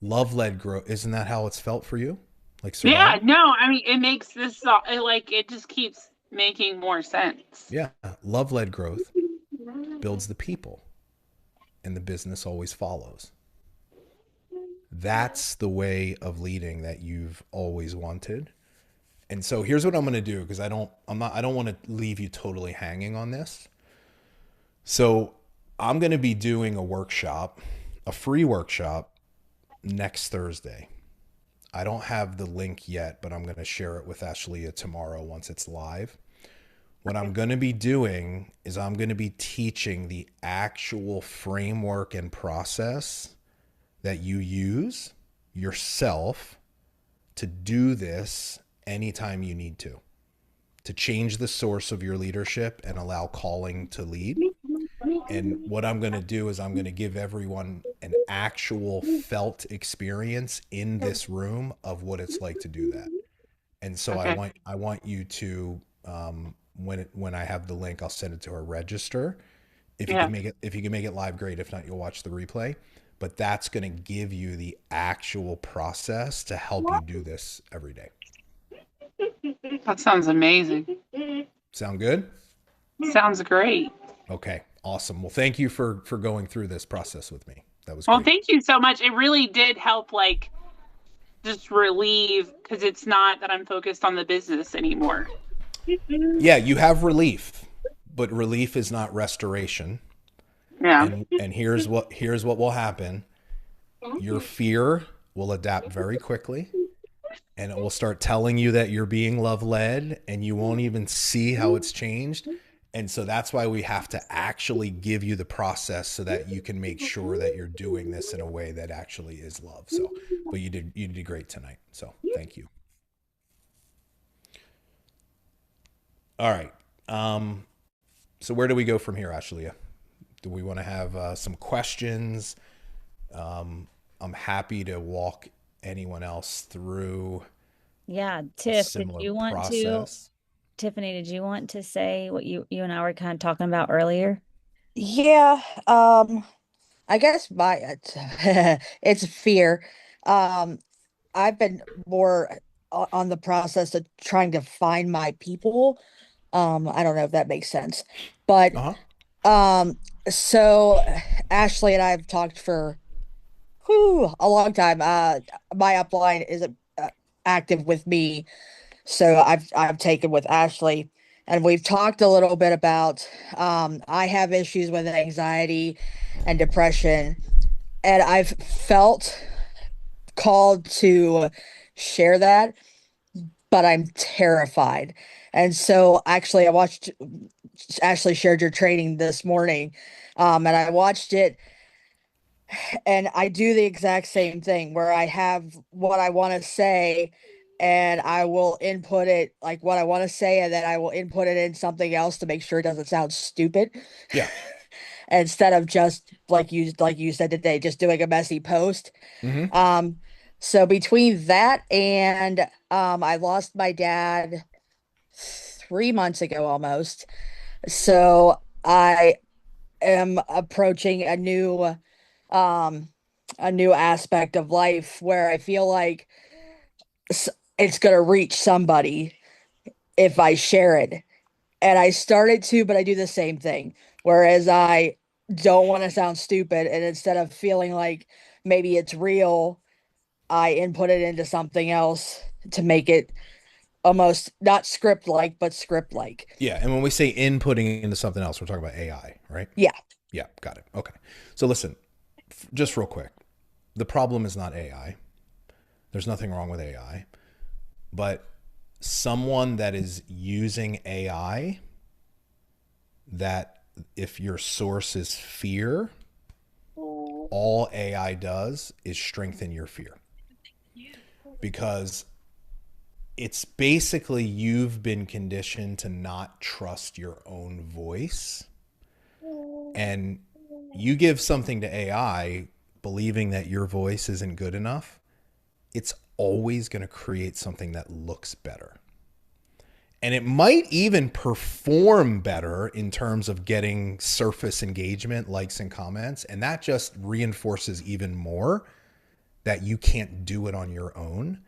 Love-led growth, isn't that how it's felt for you? Like survive? Yeah, no, I mean, it makes this, like, it just keeps making more sense. Yeah, love-led growth builds the people and the business always follows. That's the way of leading that you've always wanted. And so here's what I'm going to do, because I don't want to leave you totally hanging on this. So I'm going to be doing a workshop, a free workshop next Thursday. I don't have the link yet, but I'm going to share it with Ashleigh tomorrow once it's live. What I'm going to be doing is I'm going to be teaching the actual framework and process that you use yourself to do this anytime you need to change the source of your leadership and allow calling to lead. And what I'm going to do is I'm going to give everyone an actual felt experience in this room of what it's like to do that. And so Okay. I want you to, when I have the link, I'll send it to her register. If you Yeah. can make it live, great. If not, you'll watch the replay. But that's going to give you the actual process to help you do this every day. That sounds amazing. Sound good? Sounds great. Okay, awesome. Well, thank you for going through this process with me. That was Well, great. thank you so much. It really did help, like, just relieve, because it's not that I'm focused on the business anymore. Yeah, you have relief, but relief is not restoration. Yeah. And here's what will happen. Your fear will adapt very quickly, and it will start telling you that you're being love led, and you won't even see how it's changed. And so that's why we have to actually give you the process so that you can make sure that you're doing this in a way that actually is love. So, but you did great tonight. So thank you. All right. So where do we go from here, Ashley? Do we want to have some questions? I'm happy to walk anyone else through Yeah, a Tiff, similar process. Tiffany, did you want to say what you and I were kind of talking about earlier? Yeah, I guess it's fear. Um, I've been more on the process of trying to find my people. I don't know if that makes sense, but Uh-huh. um, so Ashley and I have talked for a long time. My upline isn't active with me, so I've taken with Ashley, and we've talked a little bit about I have issues with anxiety and depression, and I've felt called to share that, but I'm terrified. And so actually I watched Ashley shared your training this morning, and I watched it, and I do the exact same thing where I have what I want to say, and I will input it like what I want to say, and then I will input it in something else to make sure it doesn't sound stupid. Yeah. Instead of just like you said today, just doing a messy post. Mm-hmm. Um, so between that and I lost my dad 3 months ago almost. So I am approaching um a new aspect of life where I feel like it's gonna reach somebody if I share it. And I started to, but I do the same thing. Whereas I don't want to sound stupid, and instead of feeling like maybe it's real, I input it into something else to make it almost not script like, but script like. Yeah. And when we say inputting into something else, we're talking about AI, right? Yeah. Yeah. Got it. Okay. So listen, just real quick. The problem is not AI. There's nothing wrong with AI. But someone that is using AI, that if your source is fear, all AI does is strengthen your fear. Because it's basically you've been conditioned to not trust your own voice. And you give something to AI believing that your voice isn't good enough, it's always going to create something that looks better. And it might even perform better in terms of getting surface engagement, likes and comments. And that just reinforces even more that you can't do it on your own.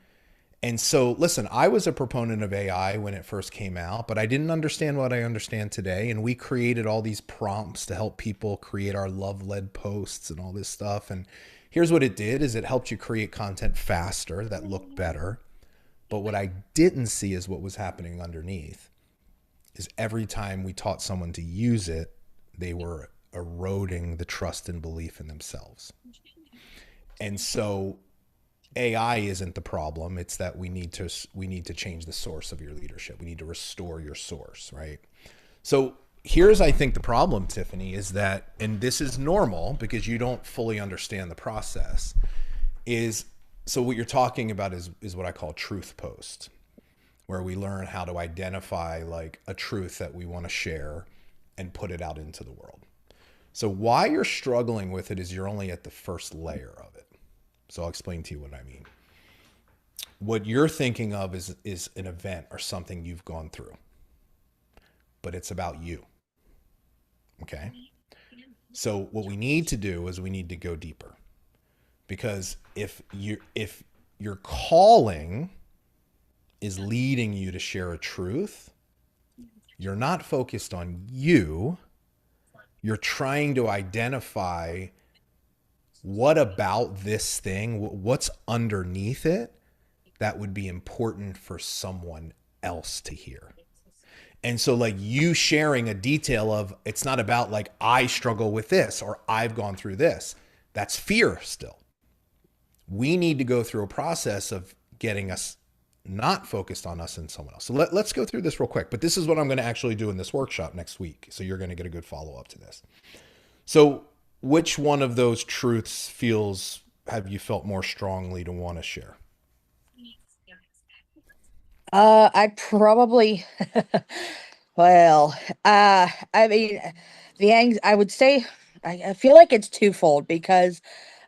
And so, listen, I was a proponent of AI when it first came out, but I didn't understand what I understand today. And we created all these prompts to help people create our love-led posts and all this stuff. And here's what it did is it helped you create content faster that looked better. But what I didn't see is what was happening underneath is every time we taught someone to use it, they were eroding the trust and belief in themselves. And so AI isn't the problem. It's that we need to change the source of your leadership. We need to restore your source, right? So here's, I think, the problem, Tiffany, is that, and this is normal because you don't fully understand the process, is so what you're talking about is what I call truth post, where we learn how to identify like a truth that we want to share and put it out into the world. So why you're struggling with it is you're only at the first layer of it. So I'll explain to you what I mean. What you're thinking of is an event or something you've gone through, but it's about you. Okay. So what we need to do is we need to go deeper, because if your calling is leading you to share a truth, you're not focused on you. You're trying to identify what about this thing, what's underneath it that would be important for someone else to hear. And so like you sharing a detail of, it's not about like, I struggle with this or I've gone through this. That's fear still. We need to go through a process of getting us not focused on us and someone else. So let's go through this real quick, but this is what I'm going to actually do in this workshop next week. So you're going to get a good follow-up to this. So which one of those truths have you felt more strongly to want to share? I probably, well, I mean, I would say, I feel like it's twofold because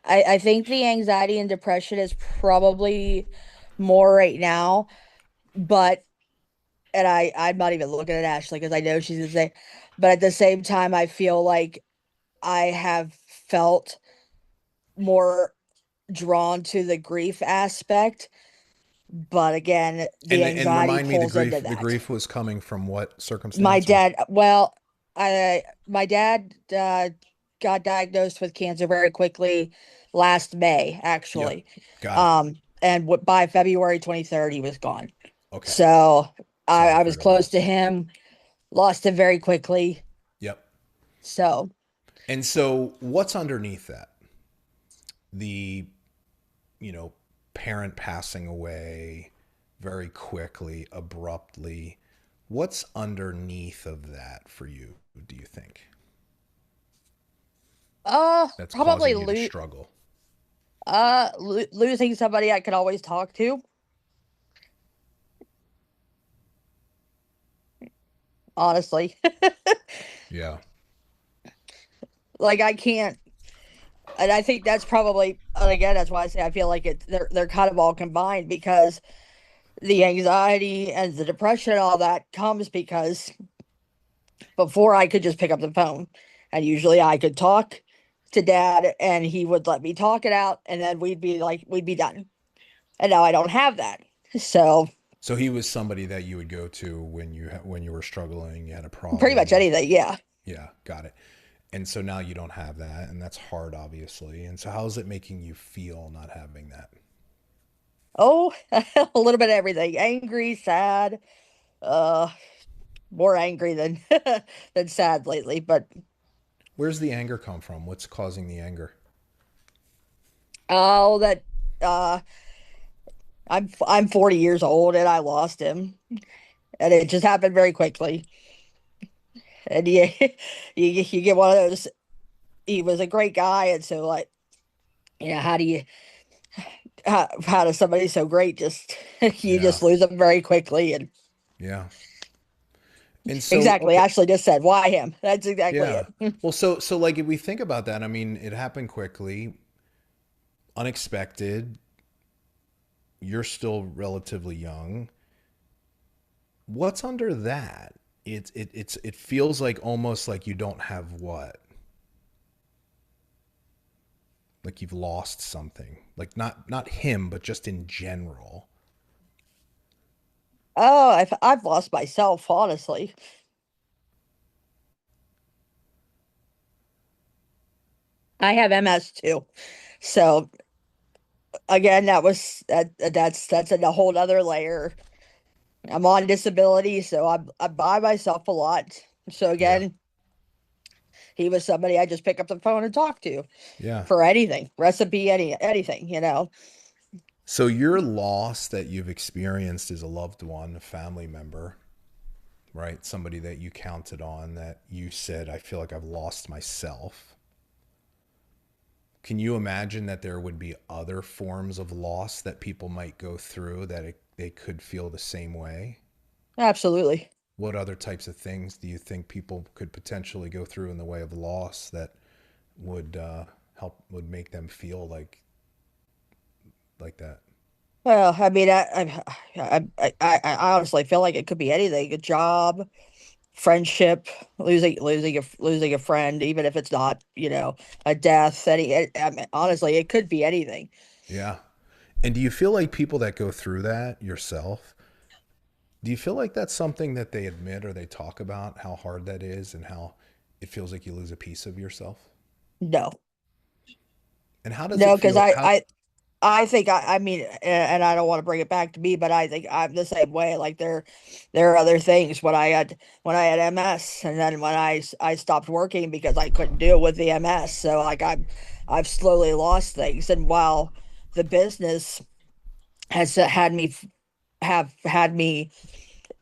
I think the anxiety and depression is probably more right now, but, and I'm not even looking at Ashley because I know she's gonna say, but at the same time, I feel like I have felt more drawn to the grief aspect. But again, the And anxiety remind me, pulls into the that. grief was coming from what circumstance? My dad, well, my dad got diagnosed with cancer very quickly last May, actually. Got it. And by February 23rd, he was gone. Okay. So Sorry I for was the close loss. to him, lost him very quickly. Yep. So, And so what's underneath that? Parent passing away very quickly, abruptly. What's underneath of that for you, do you think? That's probably causing you to struggle. losing somebody I could always talk to. Honestly. Yeah. Like I can't, and I think that's probably, and again, that's why I say I feel like they're kind of all combined because the anxiety and the depression and all that comes because before I could just pick up the phone and usually I could talk to dad and he would let me talk it out and then we'd be done. And now I don't have that. So So he was somebody that you would go to when you were struggling, you had a problem. pretty much anything, yeah. Yeah, got it. And so now you don't have that, and that's hard, obviously. And so how is it making you feel not having that? Oh, a little bit of everything. Angry, sad, uh, more angry than than sad lately, but Where's the anger come from? What's causing the anger? oh, that uh I'm 40 years old and I lost him and it just happened very quickly. And you get one of those. He was a great guy, and so like, how do you how does somebody so great just you Yeah. just lose them very quickly? And Yeah. And so exactly, okay, Ashley just said, "Why him?" That's exactly yeah. it. Well, so like if we think about that, I mean, it happened quickly, unexpected. You're still relatively young. What's under that? It feels like almost like you don't have what? Like you've lost something. Like not him, but just in general. Oh, I've lost myself, honestly. I have MS too, so again, that's a whole other layer. I'm on disability, so I'm by myself a lot. So Yeah. again, he was somebody I just pick up the phone and talk to Yeah. for anything, recipe, anything. So your loss that you've experienced is a loved one, a family member. right? Somebody that you counted on, that you said, I feel like I've lost myself. Can you imagine that there would be other forms of loss that people might go through that they could feel the same way? Absolutely. What other types of things do you think people could potentially go through in the way of loss that would would make them feel like that? Well, I mean, I honestly feel like it could be anything: a job, friendship, losing a friend, even if it's not, a death. I mean, honestly, it could be anything. Yeah. And do you feel like people that go through that yourself, do you feel like that's something that they admit or they talk about how hard that is and how it feels like you lose a piece of yourself? No, And how does it no, because feel? I think I mean, and I don't want to bring it back to me, but I think I'm the same way. Like there are other things when I had MS, and then when I stopped working because I couldn't deal with the MS. So like I've slowly lost things, and while the business has had me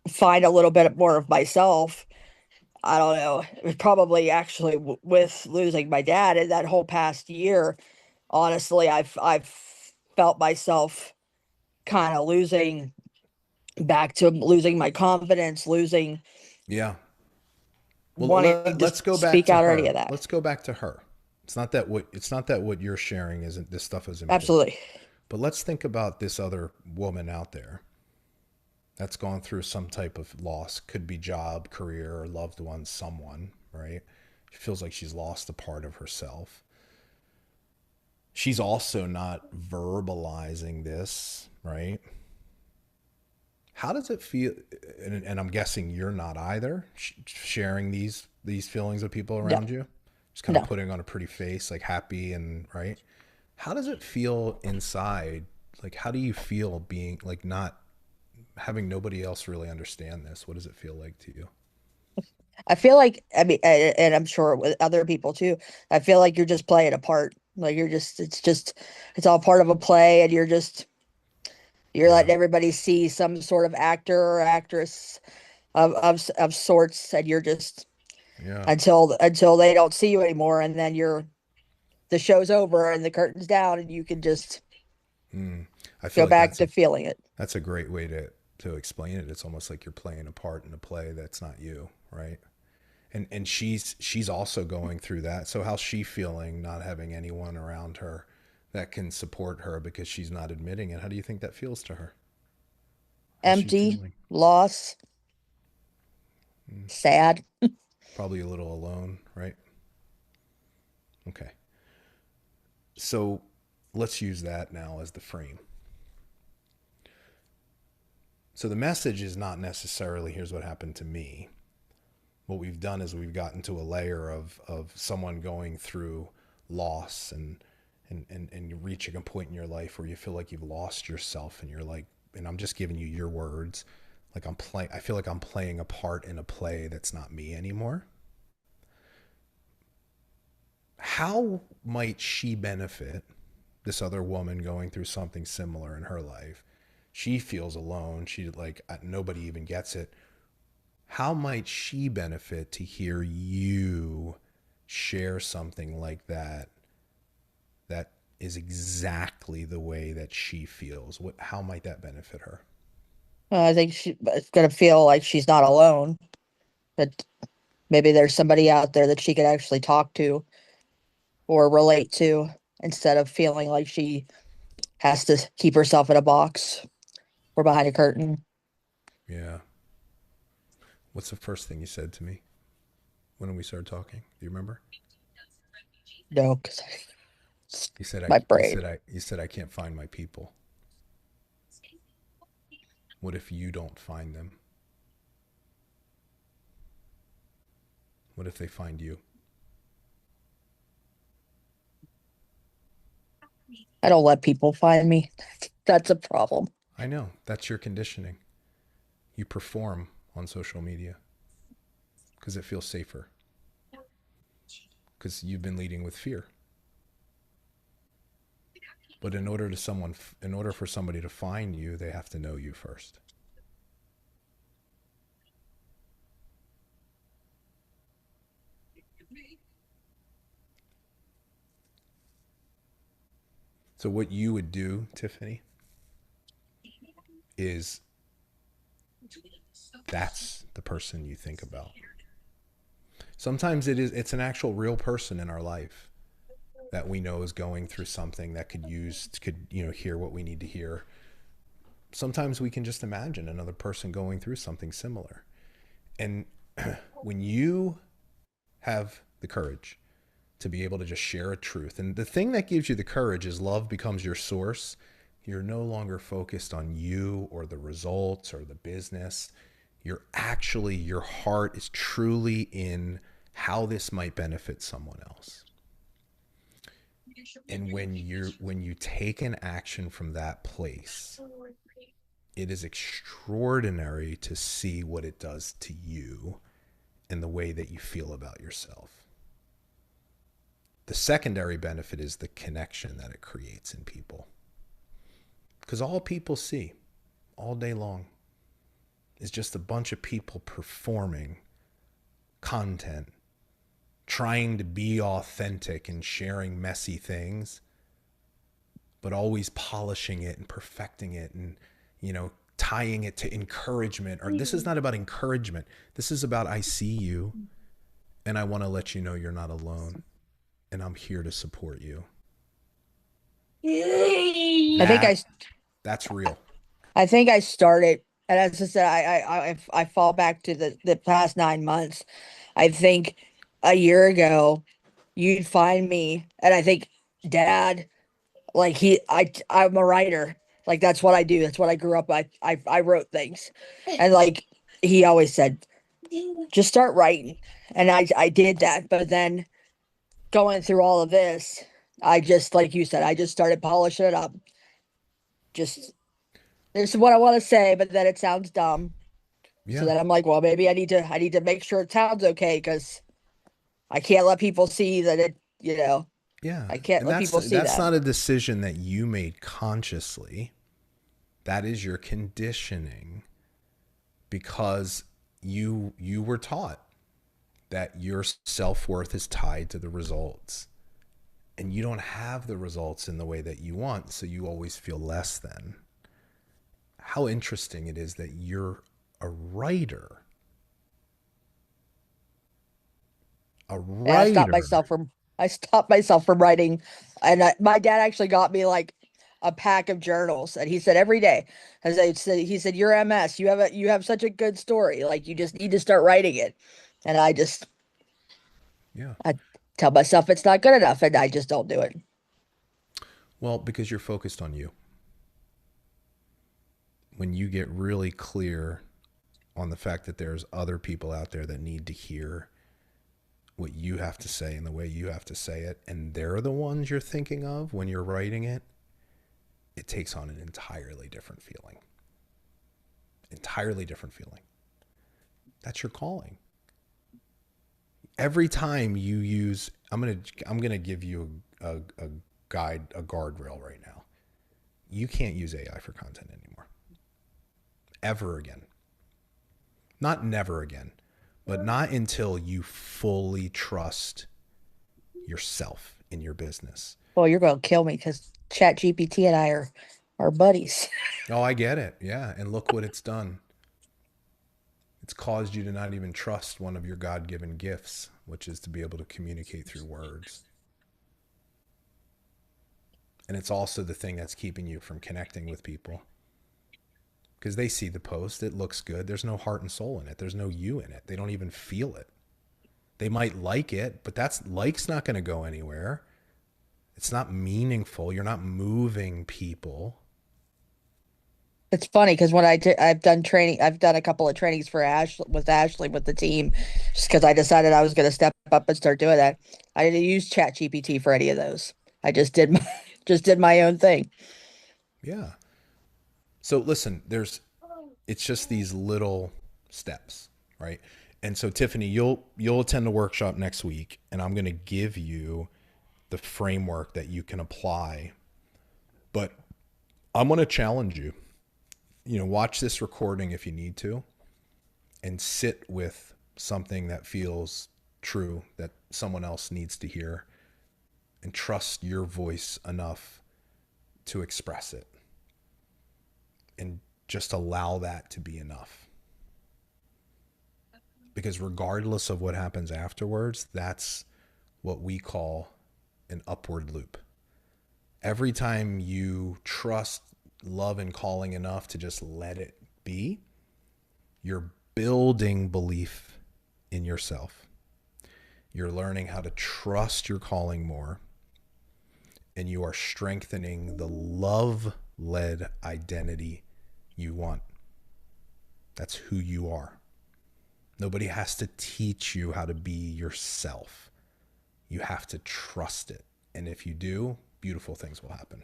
find a little bit more of myself. I don't know. It was probably actually with losing my dad in that whole past year. Honestly, I've felt myself kind of losing my confidence, losing Yeah. Well, wanting to let's go back speak to out or any her. of that. Let's go back to her. It's not that what you're sharing isn't this stuff is important. Absolutely. But let's think about this other woman out there that's gone through some type of loss. Could be job, career, or loved one, someone, right? She feels like she's lost a part of herself. She's also not verbalizing this, right? How does it feel? And I'm guessing you're not either, sharing these feelings with people No, around you, just kind of no. putting on a pretty face, like happy and right. How does it feel inside? Like, how do you feel being like not having nobody else really understand this? What does it feel like to you? I feel like, I mean, and I'm sure with other people too, I feel like you're just playing a part. Like it's all part of a play, and you're Yeah, letting everybody see some sort of actor or actress of sorts, and you're just yeah. until they don't see you anymore, and then the show's over and the curtain's down, and you can just Mm. I feel go like back to feeling it. that's a great way to explain it. It's almost like you're playing a part in a play that's not you, right? And she's also going through that. So how's she feeling not having anyone around her that can support her because she's not admitting it? How do you think that feels to her? How's she Empty, feeling? loss, Mm, sad. probably a little alone, right? Okay. So let's use that now as the frame. So the message is not necessarily here's what happened to me. What we've done is we've gotten to a layer of someone going through loss and you're reaching a point in your life where you feel like you've lost yourself and you're like, and I'm just giving you your words, like I feel like I'm playing a part in a play that's not me anymore. How might she benefit, this other woman going through something similar in her life? She feels alone. She like nobody even gets it. How might she benefit to hear you share something like that is exactly the way that she feels? How might that benefit her? I think it's gonna feel like she's not alone. That maybe there's somebody out there that she could actually talk to or relate to, instead of feeling like she has to keep herself in a box or behind a curtain. Yeah. What's the first thing you said to me when we started talking? Do you remember? No, because You said my brain. you said I can't find my people. What if you don't find them? What if they find you? I don't let people find me. That's a problem. I know. That's your conditioning. You perform on social media because it feels safer. Because you've been leading with fear. But in order for somebody to find you, they have to know you first. So what you would do, Tiffany, is that's the person you think about. Sometimes it's an actual real person in our life that we know is going through something that could hear what we need to hear. Sometimes we can just imagine another person going through something similar. And when you have the courage to be able to just share a truth, and the thing that gives you the courage is love becomes your source. You're no longer focused on you or the results or the business. Your heart is truly in how this might benefit someone else. And when you take an action from that place, it is extraordinary to see what it does to you and the way that you feel about yourself. The secondary benefit is the connection that it creates in people. Because all people see all day long is just a bunch of people performing content, trying to be authentic and sharing messy things, but always polishing it and perfecting it and, tying it to encouragement. Or this is not about encouragement. This is about, I see you and I want to let you know you're not alone and I'm here to support you. That's real. I think I started, and as I said, I fall back to the past 9 months. I think a year ago, you'd find me, and I think Dad, like I'm a writer. Like that's what I do. That's what I grew up. I wrote things, and like he always said, just start writing, and I did that. But then going through all of this, I just, like you said, I just started polishing it up. Just this is what I want to say, but then it sounds dumb. Yeah. So then I'm like, well, maybe I need to make sure it sounds okay, because I can't let people see that it, Yeah. I can't let people see that. That's not a decision that you made consciously. That is your conditioning, because you were taught that your self-worth is tied to the results, and you don't have the results in the way that you want, so you always feel less than. How interesting it is that you're a writer. I stopped myself from writing, and my dad actually got me like a pack of journals, and he said every day, as I said, he said, "You're MS. You have such a good story. Like you just need to start writing it." And I tell myself it's not good enough, and I just don't do it. Well, because you're focused on you. When you get really clear on the fact that there's other people out there that need to hear what you have to say and the way you have to say it, and they're the ones you're thinking of when you're writing it, it takes on an entirely different feeling. Entirely different feeling. That's your calling. Every time you use, I'm gonna give you a guardrail right now. You can't use AI for content anymore. Ever again. Not never again, but not until you fully trust yourself in your business. Well, you're going to kill me because ChatGPT and I are buddies. Oh, I get it. Yeah. And look what it's done. It's caused you to not even trust one of your God-given gifts, which is to be able to communicate through words. And it's also the thing that's keeping you from connecting with people. Because they see the post, it looks good. There's no heart and soul in it. There's no you in it. They don't even feel it. They might like it, but like's not going to go anywhere. It's not meaningful. You're not moving people. It's funny because when I've done training, I've done a couple of trainings for Ashley with the team, just because I decided I was going to step up and start doing that. I didn't use ChatGPT for any of those. I just did my own thing. Yeah. So listen, it's just these little steps, right? And so Tiffany, you'll attend the workshop next week, and I'm going to give you the framework that you can apply. But I'm going to challenge you. Watch this recording if you need to, and sit with something that feels true that someone else needs to hear, and trust your voice enough to express it and just allow that to be enough. Because regardless of what happens afterwards, that's what we call an upward loop. Every time you trust love and calling enough to just let it be, you're building belief in yourself. You're learning how to trust your calling more, and you are strengthening the love-led identity you want. That's who you are. Nobody has to teach you how to be yourself. You have to trust it. And if you do, beautiful things will happen.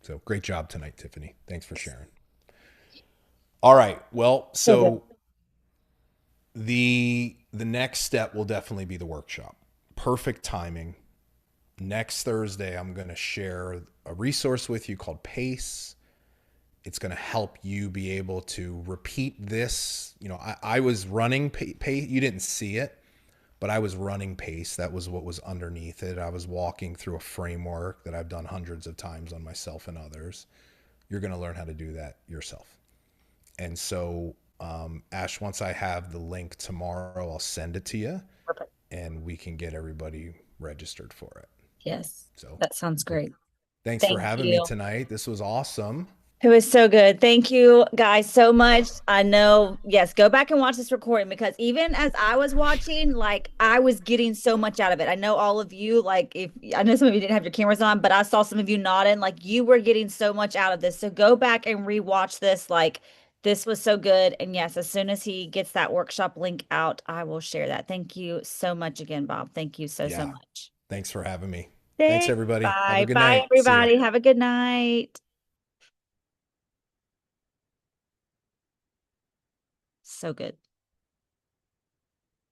So great job tonight, Tiffany. Thanks for sharing. All right. Well, so the next step will definitely be the workshop. Perfect timing. Next Thursday, I'm going to share a resource with you called PACE. It's going to help you be able to repeat this. You know, I was running PACE. You didn't see it, but I was running PACE. That was what was underneath it. I was walking through a framework that I've done hundreds of times on myself and others. You're going to learn how to do that yourself. And so, Ash, once I have the link tomorrow, I'll send it to you. Perfect. And we can get everybody registered for it. Yes. So That sounds great. thanks for having me tonight. This was awesome. It was so good. Thank you guys so much. I know, yes, go back and watch this recording, because even as I was watching, like, I was getting so much out of it. I know all of you, like, if I know some of you didn't have your cameras on, but I saw some of you nodding, like you were getting so much out of this. So go back and rewatch this. Like, this was so good. And yes, as soon as he gets that workshop link out, I will share that. Thank you so much again, Bob. Thank you so much. Thanks for having me. Thanks everybody. Bye. Have a good Bye, night. everybody. Have a good night. So good.